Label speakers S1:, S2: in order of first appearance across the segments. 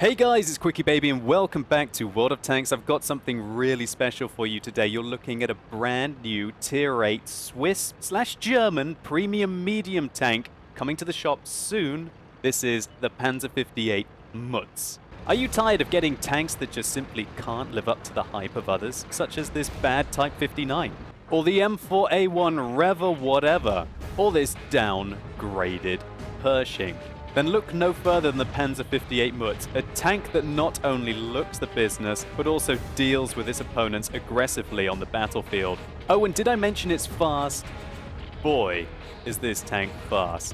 S1: Hey guys, it's QuickyBaby and welcome back to World of Tanks. I've got something really special for you today. You're looking at a brand new Tier 8 Swiss/German premium medium tank coming to the shop soon. This is the Panzer 58 Mutz. Are you tired of getting tanks that just simply can't live up to the hype of others, such as this bad Type 59? Or the M4A1 Rev or whatever? Or this downgraded Pershing? Then look no further than the Panzer 58 Mutz, a tank that not only looks the business, but also deals with its opponents aggressively on the battlefield. Oh, and did I mention it's fast? Boy, is this tank fast.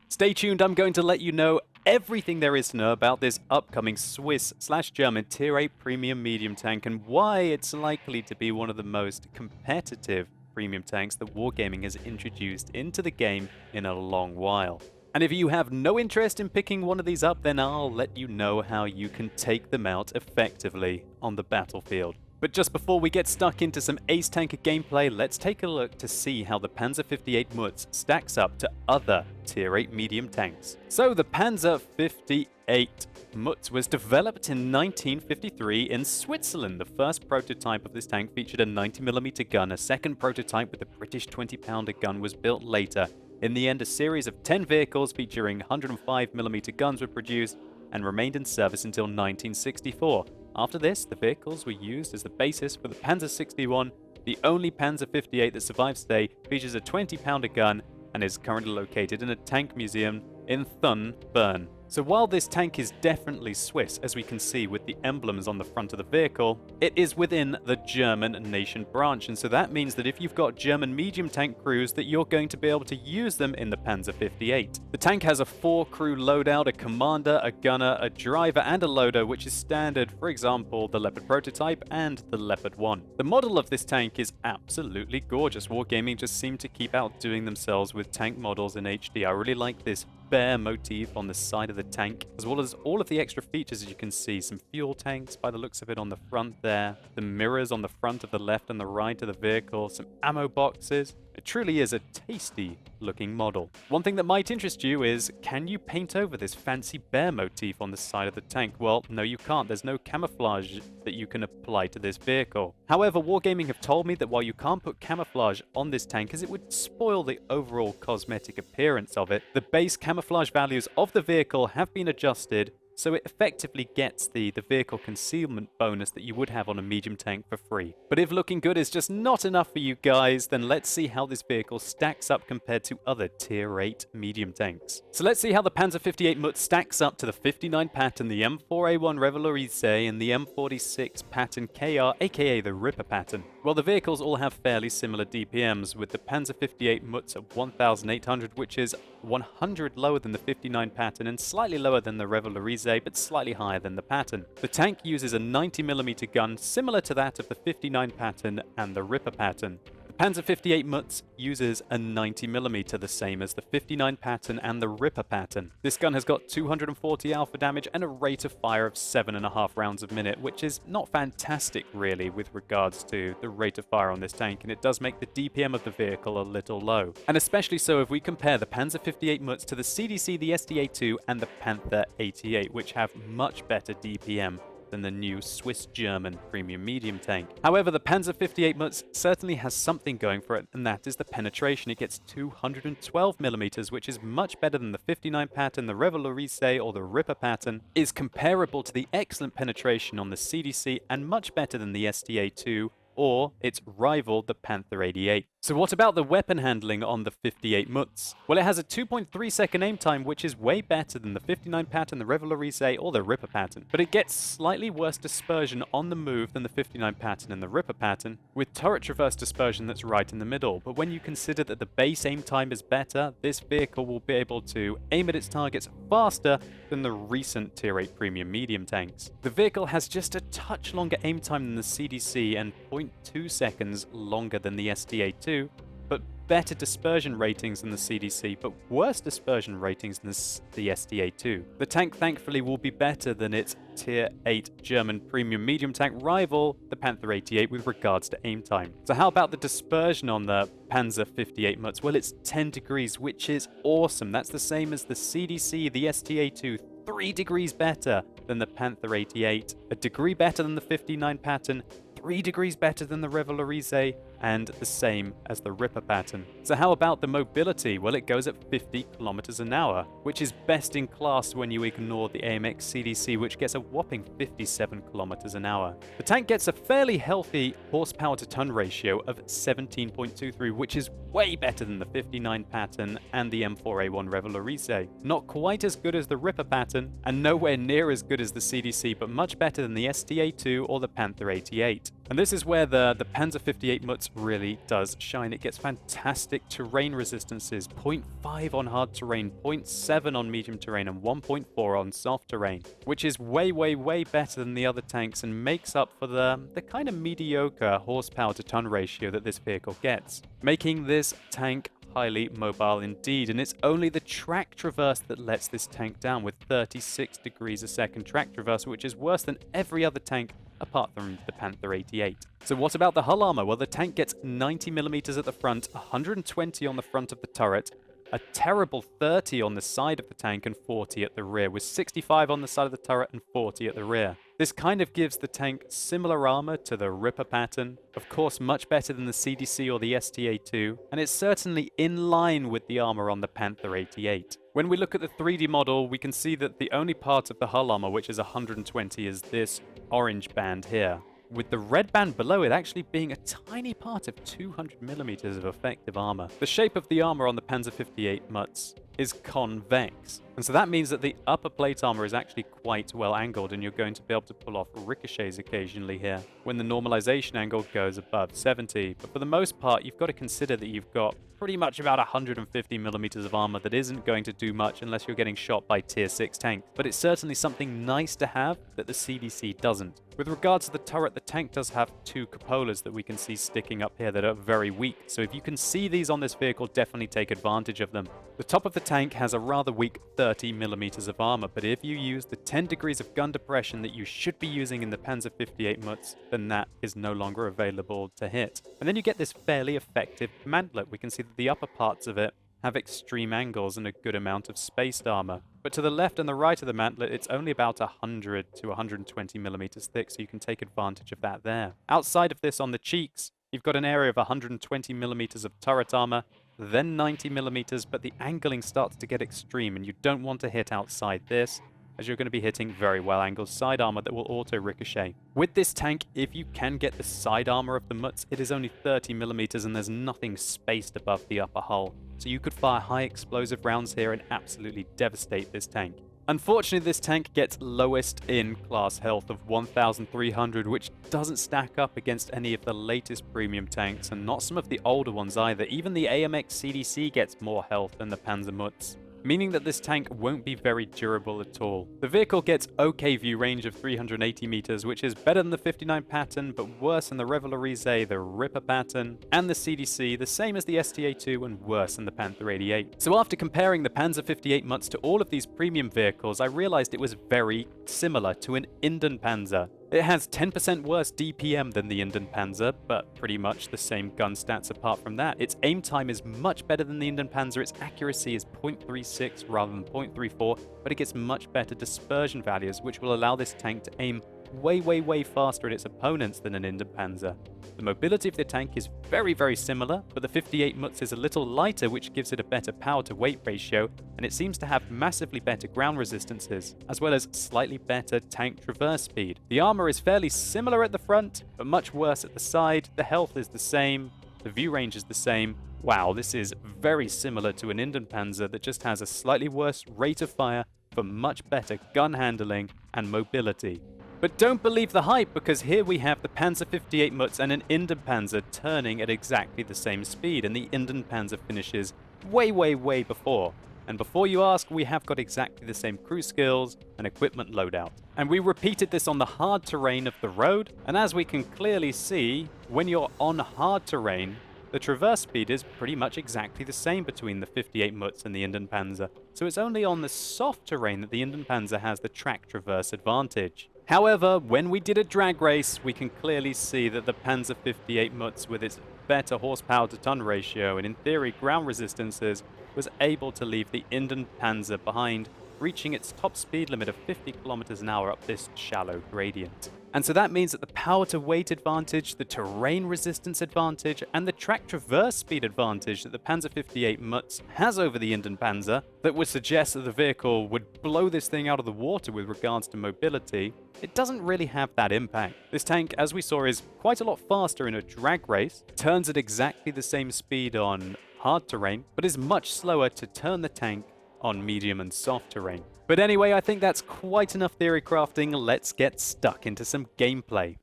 S1: Stay tuned, I'm going to let you know everything there is to know about this upcoming Swiss/German Tier 8 premium medium tank and why it's likely to be one of the most competitive premium tanks that Wargaming has introduced into the game in a long while. And if you have no interest in picking one of these up, then I'll let you know how you can take them out effectively on the battlefield. But just before we get stuck into some Ace Tanker gameplay, let's take a look to see how the Panzer 58 Mutz stacks up to other Tier 8 medium tanks. So the Panzer 58 Mutz was developed in 1953 in Switzerland. The first prototype of this tank featured a 90mm gun. A second prototype with a British 20-pounder gun was built later. In the end, a series of 10 vehicles featuring 105mm guns were produced and remained in service until 1964. After this, the vehicles were used as the basis for the Panzer 61. The only Panzer 58 that survives today features a 20-pounder gun and is currently located in a tank museum in Thun, Bern. So while this tank is definitely Swiss, as we can see with the emblems on the front of the vehicle, it is within the German nation branch, and so that means that if you've got German medium tank crews, that you're going to be able to use them in the Panzer 58. The tank has a 4-crew loadout, a commander, a gunner, a driver, and a loader, which is standard, for example, the Leopard prototype and the Leopard 1. The model of this tank is absolutely gorgeous. Wargaming just seem to keep outdoing themselves with tank models in HD. I really like this bear motif on the side of the tank, as well as all of the extra features. As you can see, some fuel tanks by the looks of it on the front there, the mirrors on the front of the left and the right of the vehicle, some ammo boxes. It truly is a tasty looking model. One thing that might interest you is, can you paint over this fancy bear motif on the side of the tank? Well, no you can't. There's no camouflage that you can apply to this vehicle. However, Wargaming have told me that while you can't put camouflage on this tank as it would spoil the overall cosmetic appearance of it, the base camouflage values of the vehicle have been adjusted so it effectively gets the vehicle concealment bonus that you would have on a medium tank for free. But if looking good is just not enough for you guys, then let's see how this vehicle stacks up compared to other Tier 8 medium tanks. So let's see how the Panzer 58 Mutz stacks up to the 59 Patton, the M4A1 Revolurise, and the M46 Patton KR, aka the Ripper Patton. Well, the vehicles all have fairly similar DPMs, with the Panzer 58 Mutz at 1,800, which is 100 lower than the 59 Patton and slightly lower than the Revolurise, but slightly higher than the Patton. The tank uses a 90mm gun similar to that of the 59 Patton and the Ripper Patton. The Panzer 58 Mutz uses a 90mm, the same as the 59 Patton and the Ripper Patton. This gun has got 240 alpha damage and a rate of fire of 7.5 rounds a minute, which is not fantastic really with regards to the rate of fire on this tank, and it does make the DPM of the vehicle a little low. And especially so if we compare the Panzer 58 Mutz to the CDC, the SDA-2 and the Panther 88, which have much better DPM than the new Swiss-German premium medium tank. However, the Panzer 58 Mutz certainly has something going for it, and that is the penetration. It gets 212mm, which is much better than the 59 Patton, the Revolurise, or the Ripper Patton, is comparable to the excellent penetration on the CDC, and much better than the SDA-2 or its rival, the Panther 88. So what about the weapon handling on the 58 Mutz? Well, it has a 2.3 second aim time, which is way better than the 59 Patton, the Revolurise, or the Ripper Patton. But it gets slightly worse dispersion on the move than the 59 Patton and the Ripper Patton, with turret traverse dispersion that's right in the middle. But when you consider that the base aim time is better, this vehicle will be able to aim at its targets faster than the recent Tier 8 premium medium tanks. The vehicle has just a touch longer aim time than the CDC and 0.2 seconds longer than the SDA-2, but better dispersion ratings than the CDC, but worse dispersion ratings than the SDA-2. The tank thankfully will be better than its Tier 8 German premium medium tank rival, the Panther 88, with regards to aim time. So how about the dispersion on the Panzer 58 Mutz? Well, it's 10 degrees, which is awesome. That's the same as the CDC, the SDA-2, 3 degrees better than the Panther 88, a degree better than the 59 Patton, 3 degrees better than the Revolorize, and the same as the Ripper Patton. So how about the mobility? Well, it goes at 50 kilometers an hour, which is best in class when you ignore the AMX CDC, which gets a whopping 57 kilometers an hour. The tank gets a fairly healthy horsepower to ton ratio of 17.23, which is way better than the 59 Patton and the M4A1 Revolorize. Not quite as good as the Ripper Patton, and nowhere near as good as the CDC, but much better than the STA2 or the Panther 88. And this is where the Panzer 58 Mutz really does shine. It gets fantastic terrain resistances, 0.5 on hard terrain, 0.7 on medium terrain, and 1.4 on soft terrain, which is way, way, way better than the other tanks and makes up for the kind of mediocre horsepower to ton ratio that this vehicle gets, making this tank highly mobile indeed. And it's only the track traverse that lets this tank down, with 36 degrees a second track traverse, which is worse than every other tank apart from the Panther 88. So what about the hull armor? Well, the tank gets 90mm at the front, 120 on the front of the turret, a terrible 30 on the side of the tank, and 40 at the rear, with 65 on the side of the turret and 40 at the rear. This kind of gives the tank similar armor to the Ripper Patton, of course much better than the CDC or the STA2, and it's certainly in line with the armor on the Panther 88. When we look at the 3D model, we can see that the only part of the hull armor which is 120 is this orange band here, with the red band below it actually being a tiny part of 200mm of effective armor. The shape of the armor on the Panzer 58 Mutz is convex, and so that means that the upper plate armor is actually quite well angled, and you're going to be able to pull off ricochets occasionally here when the normalization angle goes above 70. But for the most part, you've got to consider that you've got pretty much about 150mm of armor that isn't going to do much unless you're getting shot by tier 6 tanks. But it's certainly something nice to have that the CDC doesn't. With regards to the turret, the tank does have 2 cupolas that we can see sticking up here that are very weak. So if you can see these on this vehicle, definitely take advantage of them. The top of the tank has a rather weak 30mm of armor, but if you use the 10 degrees of gun depression that you should be using in the Panzer 58 Mutz, then that is no longer available to hit. And then you get this fairly effective mantlet. We can see that the upper parts of it have extreme angles and a good amount of spaced armor. But to the left and the right of the mantlet, it's only about 100 to 120mm thick, so you can take advantage of that there. Outside of this, on the cheeks, you've got an area of 120mm of turret armor, then 90mm, but the angling starts to get extreme, and you don't want to hit outside this, as you're going to be hitting very well angled side armor that will auto ricochet. With this tank, if you can get the side armor of the Mutz, it is only 30mm and there's nothing spaced above the upper hull, so you could fire high explosive rounds here and absolutely devastate this tank. Unfortunately, this tank gets lowest in class health of 1,300, which doesn't stack up against any of the latest premium tanks, and not some of the older ones either. Even the AMX CDC gets more health than the Panzer Mutz, meaning that this tank won't be very durable at all. The vehicle gets okay view range of 380 meters, which is better than the 59 Patton, but worse than the Revolorize, the Ripper Patton, and the CDC, the same as the STA2, and worse than the Panther 88. So after comparing the Panzer 58 Mutz to all of these premium vehicles, I realized it was very similar to an Inden Panzer. It has 10% worse DPM than the Inden Panzer, but pretty much the same gun stats apart from that. Its aim time is much better than the Inden Panzer, its accuracy is 0.36 rather than 0.34, but it gets much better dispersion values, which will allow this tank to aim way, way, way faster at its opponents than an Inden Panzer. The mobility of the tank is very, very similar, but the 58 Mutz is a little lighter, which gives it a better power to weight ratio, and it seems to have massively better ground resistances, as well as slightly better tank traverse speed. The armor is fairly similar at the front, but much worse at the side. The health is the same, the view range is the same. Wow, this is very similar to an Inden Panzer that just has a slightly worse rate of fire for much better gun handling and mobility. But don't believe the hype, because here we have the Panzer 58 Mutz and an Inden Panzer turning at exactly the same speed, and the Inden Panzer finishes way, way, way before. And before you ask, we have got exactly the same crew skills and equipment loadout. And we repeated this on the hard terrain of the road, and as we can clearly see, when you're on hard terrain, the traverse speed is pretty much exactly the same between the 58 Mutz and the Inden Panzer. So it's only on the soft terrain that the Inden Panzer has the track traverse advantage. However, when we did a drag race, we can clearly see that the Panzer 58 Mutz, with its better horsepower to ton ratio and in theory ground resistances, was able to leave the Inden Panzer behind reaching its top speed limit of 50 kilometers an hour up this shallow gradient. And so that means that the power to weight advantage, the terrain resistance advantage, and the track traverse speed advantage that the Panzer 58 Mutz has over the Inden Panzer that would suggest that the vehicle would blow this thing out of the water with regards to mobility, it doesn't really have that impact. This tank, as we saw, is quite a lot faster in a drag race, turns at exactly the same speed on hard terrain, but is much slower to turn the tank on medium and soft terrain. But anyway, I think that's quite enough theory crafting. Let's get stuck into some gameplay.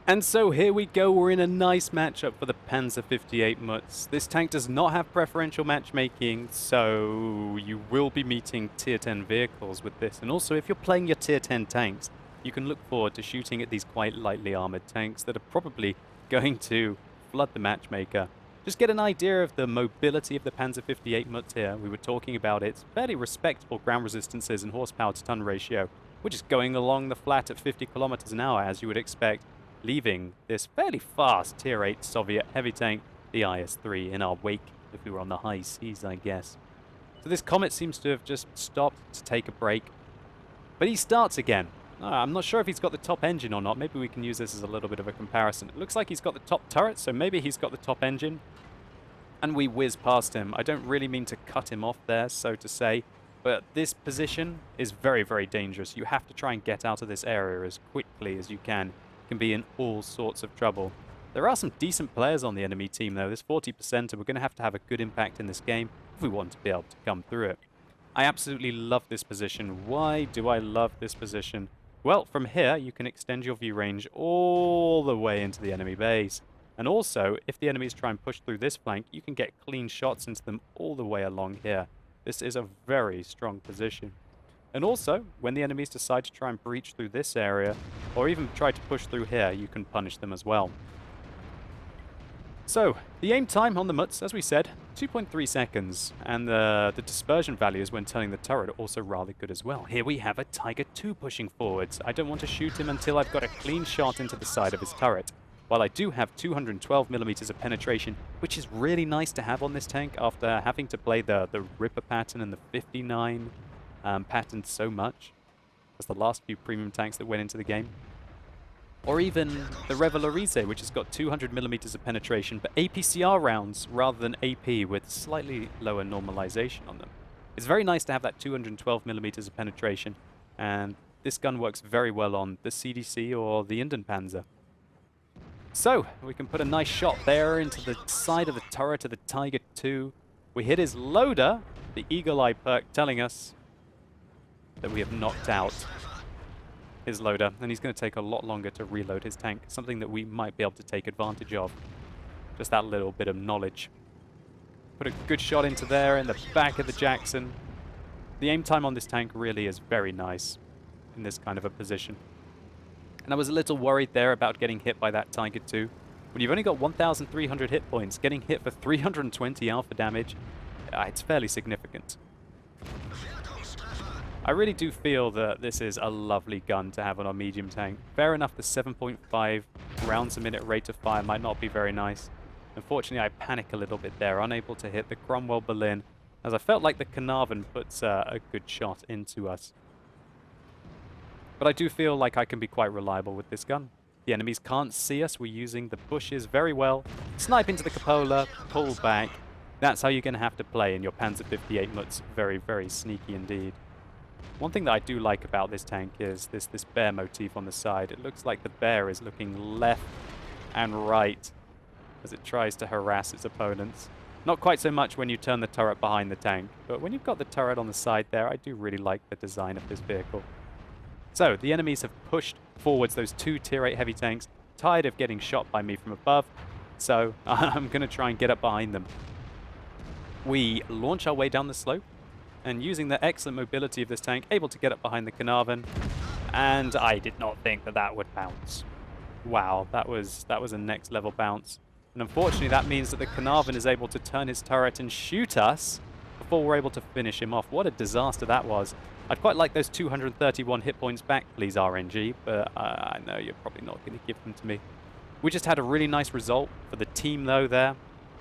S1: And so here we go, we're in a nice matchup for the Panzer 58 Mutz. This tank does not have preferential matchmaking, so you will be meeting tier 10 vehicles with this. And also, if you're playing your tier 10 tanks, you can look forward to shooting at these quite lightly armored tanks that are probably going to flood the matchmaker. Just get an idea of the mobility of the Panzer 58 Mutz here. We were talking about its fairly respectable ground resistances and horsepower to ton ratio, which is going along the flat at 50 kilometers an hour, as you would expect, leaving this fairly fast tier 8 Soviet heavy tank, the IS-3, in our wake if we were on the high seas, I guess. So this Comet seems to have just stopped to take a break, but he starts again. I'm not sure if he's got the top engine or not. Maybe we can use this as a little bit of a comparison. It looks like he's got the top turret, so maybe he's got the top engine. And we whiz past him. I don't really mean to cut him off there, so to say, but this position is very, very dangerous. You have to try and get out of this area as quickly as you can. You can be in all sorts of trouble. There are some decent players on the enemy team, though. This 40%, and we're going to have a good impact in this game if we want to be able to come through it. I absolutely love this position. Why do I love this position? Well, from here, you can extend your view range all the way into the enemy base. And also, if the enemies try and push through this flank, you can get clean shots into them all the way along here. This is a very strong position. And also, when the enemies decide to try and breach through this area, or even try to push through here, you can punish them as well. So, the aim time on the Mutz, as we said, 2.3 seconds, and the dispersion values when turning the turret are also rather good as well. Here we have a Tiger II pushing forwards. I don't want to shoot him until I've got a clean shot into the side of his turret. While I do have 212mm of penetration, which is really nice to have on this tank after having to play the Ripper pattern and the 59 pattern so much, as the last few premium tanks that went into the game. Or even the Revelarize, which has got 200mm of penetration, but APCR rounds rather than AP with slightly lower normalization on them. It's very nice to have that 212mm of penetration, and this gun works very well on the CDC or the Inden Panzer. So, we can put a nice shot there into the side of the turret of the Tiger II. We hit his loader, the Eagle Eye perk telling us that we have knocked out his loader, and he's going to take a lot longer to reload his tank, something that we might be able to take advantage of. Just that little bit of knowledge. Put a good shot into there in the back of the Jackson. The aim time on this tank really is very nice in this kind of a position. And I was a little worried there about getting hit by that Tiger II. When you've only got 1,300 hit points, getting hit for 320 alpha damage, it's fairly significant. I really do feel that this is a lovely gun to have on our medium tank. Fair enough, the 7.5 rounds a minute rate of fire might not be very nice. Unfortunately, I panic a little bit there, unable to hit the Cromwell Berlin, as I felt like the Carnarvon puts a good shot into us. But I do feel like I can be quite reliable with this gun. The enemies can't see us. We're using the bushes very well. Snipe into the cupola, pull back. That's how you're going to have to play in your Panzer 58 Mutz. Very, very sneaky indeed. One thing that I do like about this tank is this bear motif on the side. It looks like the bear is looking left and right as it tries to harass its opponents. Not quite so much when you turn the turret behind the tank, but when you've got the turret on the side there, I do really like the design of this vehicle. So, the enemies have pushed forwards those two tier 8 heavy tanks, tired of getting shot by me from above, so I'm going to try and get up behind them. We launch our way down the slope, and using the excellent mobility of this tank, able to get up behind the Carnarvon, and I did not think that that would bounce. Wow, that was a next level bounce. And unfortunately that means that the Carnarvon is able to turn his turret and shoot us before we're able to finish him off. What a disaster that was. I'd quite like those 231 hit points back, please, RNG, but I know you're probably not going to give them to me. We just had a really nice result for the team, though, there.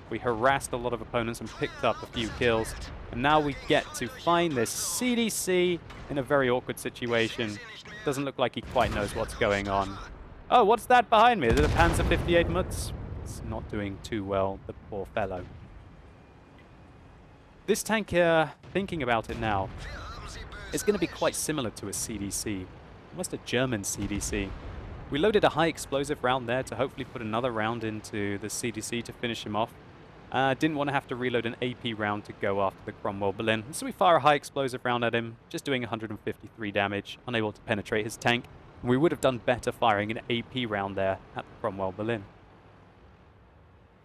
S1: We harassed a lot of opponents and picked up a few kills. And now we get to find this CDC in a very awkward situation. Doesn't look like he quite knows what's going on. Oh, what's that behind me? Is it a Panzer 58 Mutz? It's not doing too well, the poor fellow. This tank here, thinking about it now, is going to be quite similar to a CDC. Almost a German CDC. We loaded a high explosive round there to hopefully put another round into the CDC to finish him off. Didn't want to have to reload an AP round to go after the Cromwell Berlin. So we fire a high explosive round at him, just doing 153 damage, unable to penetrate his tank. We would have done better firing an AP round there at the Cromwell Berlin.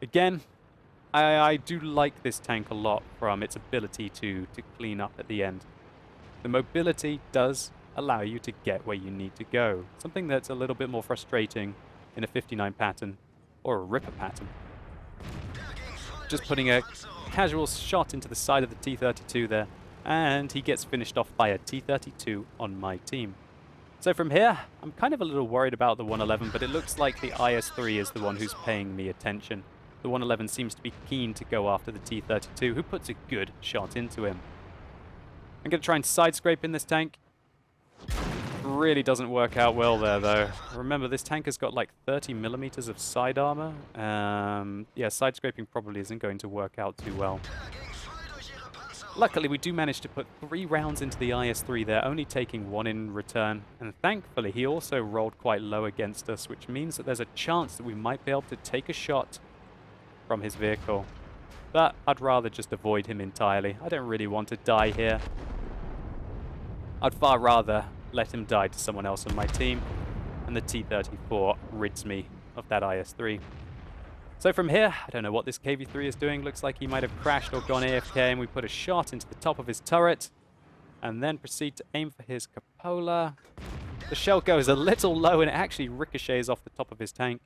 S1: Again, I do like this tank a lot from its ability to clean up at the end. The mobility does allow you to get where you need to go. Something that's a little bit more frustrating in a 59 pattern or a Ripper pattern. Just putting a casual shot into the side of the T-32 there, and he gets finished off by a T-32 on my team. So from here, I'm kind of a little worried about the 111, but it looks like the IS-3 is the one who's paying me attention. The 111 seems to be keen to go after the T-32, who puts a good shot into him. I'm going to try and side scrape in this tank. Really doesn't work out well there, though. Remember, this tank has got like 30 millimeters of side armor. Yeah, side scraping probably isn't going to work out too well. Luckily, we do manage to put 3 rounds into the IS-3 there, only taking 1 in return. And thankfully, he also rolled quite low against us, which means that there's a chance that we might be able to take a shot from his vehicle. But I'd rather just avoid him entirely. I don't really want to die here. I'd far rather let him die to someone else on my team, and the T-34 rids me of that IS-3. So from here, I don't know what this KV-3 is doing. Looks like he might have crashed or gone AFK, and we put a shot into the top of his turret, and then proceed to aim for his cupola. The shell goes a little low, and it actually ricochets off the top of his tank.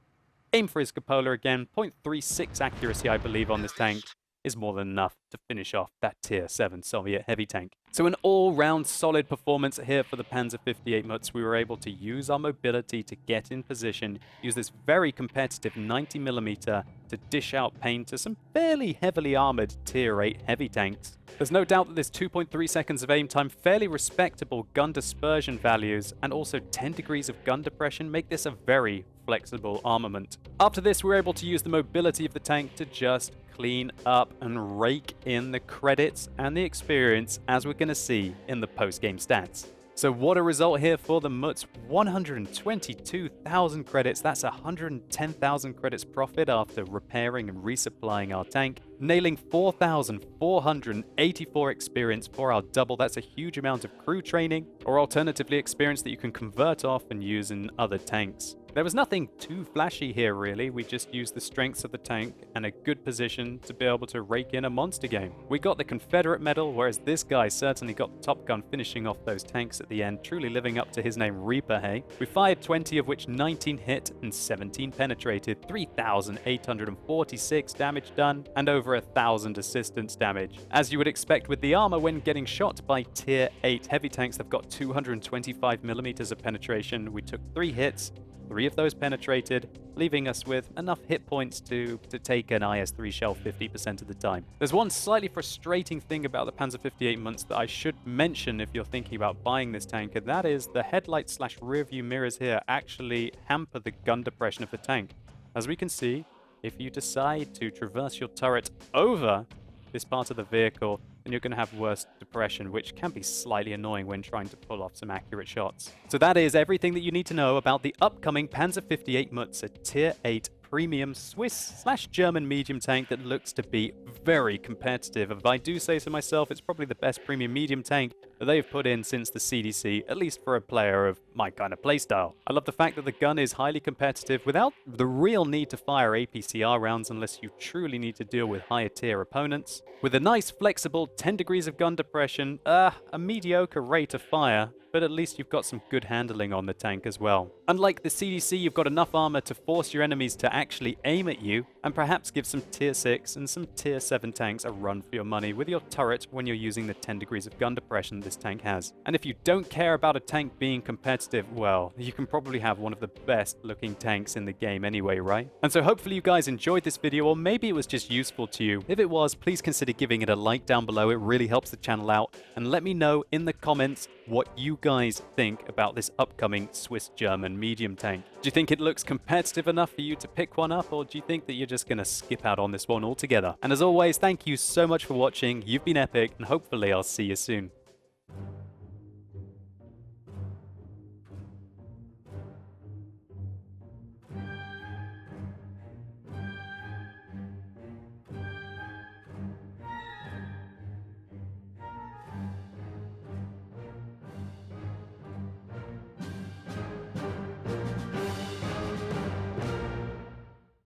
S1: Aim for his cupola again. 0.36 accuracy, I believe, on this tank is more than enough to finish off that Tier 7 Soviet heavy tank. So an all-round solid performance here for the Panzer 58 Mutz. We were able to use our mobility to get in position, use this very competitive 90mm to dish out pain to some fairly heavily armored Tier 8 heavy tanks. There's no doubt that this 2.3 seconds of aim time, fairly respectable gun dispersion values, and also 10 degrees of gun depression make this a very flexible armament. After this, we're able to use the mobility of the tank to just clean up and rake in the credits and the experience, as we're going to see in the post-game stats. So what a result here for the Mutz. 122,000 credits. That's 110,000 credits profit after repairing and resupplying our tank. Nailing 4,484 experience for our double. That's a huge amount of crew training, or alternatively experience that you can convert off and use in other tanks. There was nothing too flashy here, really. We just used the strengths of the tank and a good position to be able to rake in a monster game. We got the Confederate medal, whereas this guy certainly got the Top Gun, finishing off those tanks at the end, truly living up to his name, Reaper, hey? We fired 20, of which 19 hit and 17 penetrated, 3,846 damage done, and over 1,000 assistance damage. As you would expect with the armor, when getting shot by Tier 8 heavy tanks, they've got 225mm of penetration. We took 3 hits, 3 of those penetrated, leaving us with enough hit points to take an IS-3 shell 50% of the time. There's one slightly frustrating thing about the Panzer 58 Mutz that I should mention if you're thinking about buying this tank, and that is the headlight / rear view mirrors here actually hamper the gun depression of the tank. As we can see, if you decide to traverse your turret over this part of the vehicle, then you're going to have worse depression, which can be slightly annoying when trying to pull off some accurate shots. So that is everything that you need to know about the upcoming Panzer 58 Mutz, a Tier 8 premium Swiss / German medium tank that looks to be very competitive. If I do say so myself, it's probably the best premium medium tank that they've put in since the CDC, at least for a player of my kind of playstyle. I love the fact that the gun is highly competitive without the real need to fire APCR rounds unless you truly need to deal with higher tier opponents. With a nice flexible 10 degrees of gun depression, a mediocre rate of fire, but at least you've got some good handling on the tank as well. Unlike the CDC, you've got enough armor to force your enemies to actually aim at you, and perhaps give some Tier 6 and some Tier 7 tanks a run for your money with your turret when you're using the 10 degrees of gun depression this tank has. And if you don't care about a tank being competitive, well, you can probably have one of the best looking tanks in the game anyway, right? And so hopefully you guys enjoyed this video, or maybe it was just useful to you. If it was, please consider giving it a like down below. It really helps the channel out. And let me know in the comments what you guys think about this upcoming Swiss-German medium tank. Do you think it looks competitive enough for you to pick one up, or do you think that you're just going to skip out on this one altogether? And as always, thank you so much for watching. You've been epic, and hopefully I'll see you soon.